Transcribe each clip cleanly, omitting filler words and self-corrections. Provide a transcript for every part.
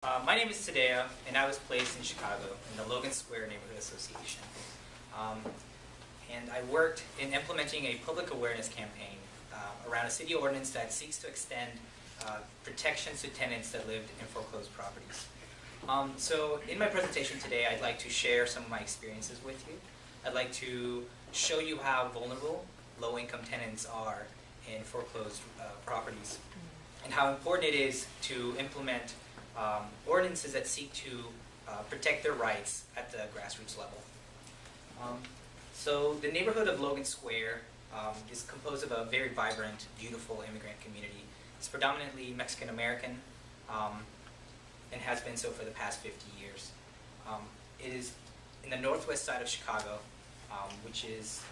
My name is Tadeo, and I was placed in Chicago in the Logan Square Neighborhood Association. And I worked in implementing a public awareness campaign around a city ordinance that seeks to extend protections to tenants that lived in foreclosed properties. So in my presentation today, I'd like to share some of my experiences with you. I'd like to show you how vulnerable low-income tenants are in foreclosed properties, and how important it is to implement ordinances that seek to protect their rights at the grassroots level. So the neighborhood of Logan Square is composed of a very vibrant, beautiful immigrant community. It's predominantly Mexican-American and has been so for the past 50 years. It is in the northwest side of Chicago, which is,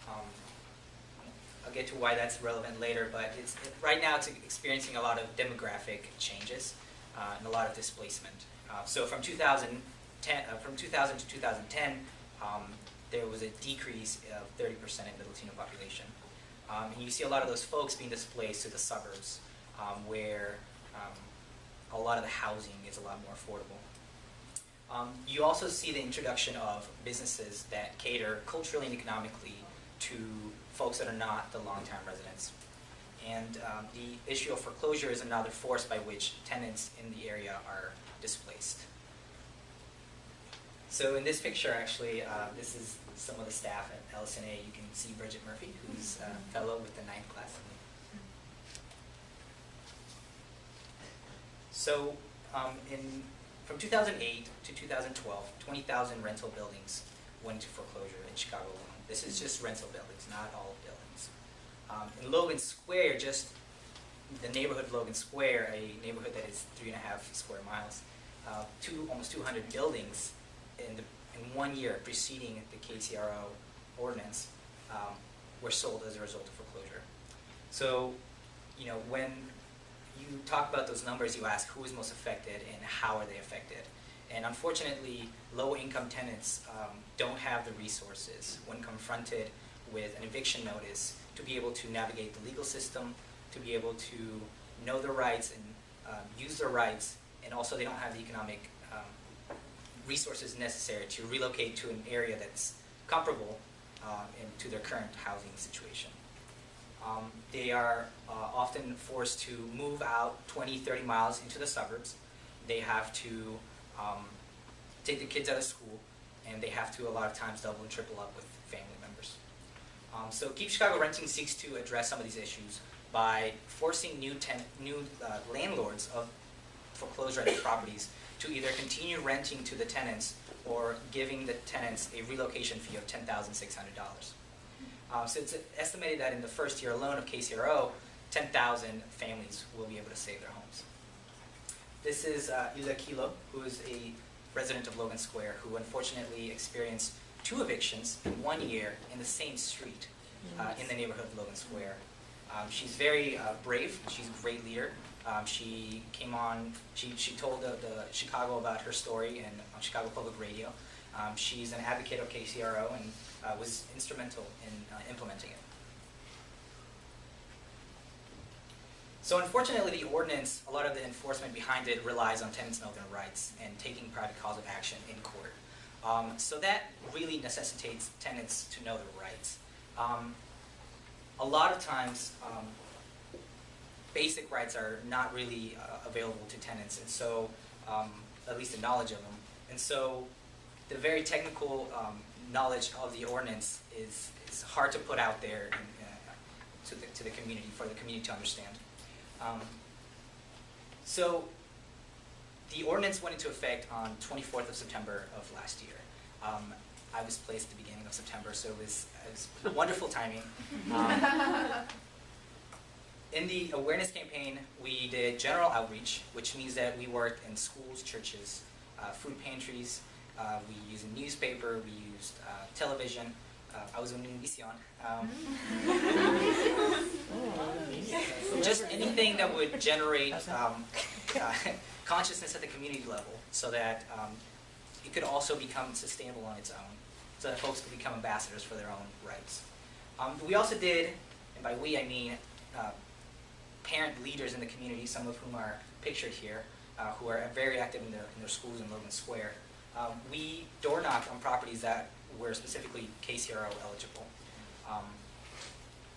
I'll get to why that's relevant later, but right now it's experiencing a lot of demographic changes and a lot of displacement. So from 2000 to 2010, there was a decrease of 30% in the Latino population. And you see a lot of those folks being displaced to the suburbs, where a lot of the housing is a lot more affordable. You also see the introduction of businesses that cater culturally and economically to folks that are not the long-term residents. And the issue of foreclosure is another force by which tenants in the area are displaced. So in this picture, actually, this is some of the staff at LSNA. You can see Bridget Murphy, who's a fellow with the 9th class. So from 2008 to 2012, 20,000 rental buildings went into foreclosure in Chicago alone. This is just rental buildings, not all buildings. In Logan Square, just the neighborhood of Logan Square, a neighborhood that is 3.5 square miles, almost 200 buildings in 1 year preceding the KCRO ordinance were sold as a result of foreclosure. So, when you talk about those numbers, you ask who is most affected and how are they affected. And unfortunately, low-income tenants don't have the resources when confronted with an eviction notice to be able to navigate the legal system, to be able to know their rights and use their rights, and also they don't have the economic resources necessary to relocate to an area that's comparable to their current housing situation. They are often forced to move out 20, 30 miles into the suburbs. They have to take the kids out of school, and they have to a lot of times double and triple up with family members. So Keep Chicago Renting seeks to address some of these issues by forcing new landlords of foreclosure-rented properties to either continue renting to the tenants or giving the tenants a relocation fee of $10,600. So it's estimated that in the first year alone of KCRO, 10,000 families will be able to save their homes. This is Yuza Kilo, who is a resident of Logan Square, who unfortunately experienced 2 evictions in 1 year in the same street in the neighborhood of Logan Square. She's very brave. She's a great leader. She came on, she told the Chicago about her story on Chicago Public Radio. She's an advocate of KCRO and was instrumental in implementing it. So unfortunately, the ordinance, a lot of the enforcement behind it relies on tenants know their rights and taking private cause of action in court. So that really necessitates tenants to know their rights. A lot of times, basic rights are not really available to tenants, and so, at least the knowledge of them. And so, the very technical knowledge of the ordinance is hard to put out there to the community, for the community to understand. So, the ordinance went into effect on 24th of September of last year. I was placed at the beginning of September, so it was wonderful timing. In the awareness campaign, we did general outreach, which means that we worked in schools, churches, food pantries. We used a newspaper. We used television. I was on Univision. Just anything that would generate consciousness at the community level, so that it could also become sustainable on its own, so that folks could become ambassadors for their own rights. We also did, and by we I mean parent leaders in the community, some of whom are pictured here, who are very active in their schools in Logan Square. We door knock on properties that were specifically KCRO eligible.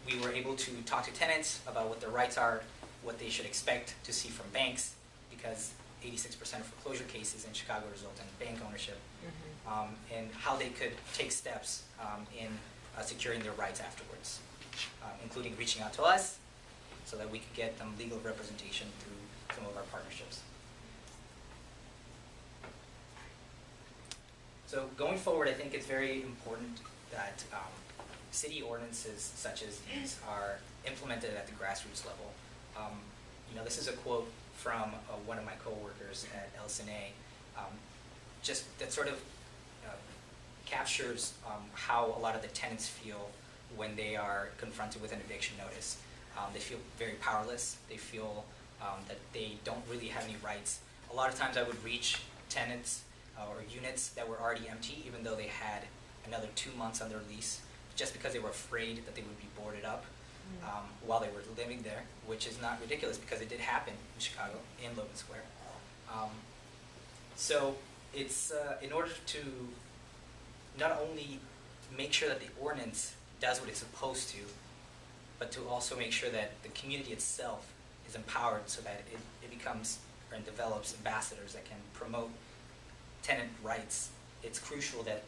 We were able to talk to tenants about what their rights are, what they should expect to see from banks, because 86% of foreclosure cases in Chicago result in bank ownership, and how they could take steps in securing their rights afterwards, including reaching out to us so that we could get them legal representation through some of our partnerships. So going forward, I think it's very important that city ordinances such as these are implemented at the grassroots level. This is a quote from one of my coworkers at LSNA, just that sort of captures how a lot of the tenants feel when they are confronted with an eviction notice. They feel very powerless. They feel that they don't really have any rights. A lot of times I would reach tenants or units that were already empty, even though they had another 2 months on their lease, just because they were afraid that they would be boarded up while they were living there, which is not ridiculous because it did happen in Chicago, in Logan Square. So it's in order to not only make sure that the ordinance does what it's supposed to, but to also make sure that the community itself is empowered so that it becomes and develops ambassadors that can promote tenant rights. It's crucial that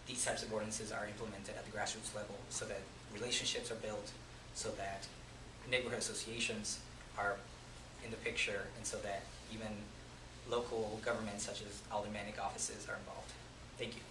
these types of ordinances are implemented at the grassroots level so that relationships are built, so that neighborhood associations are in the picture, and so that even local governments such as aldermanic offices are involved. Thank you.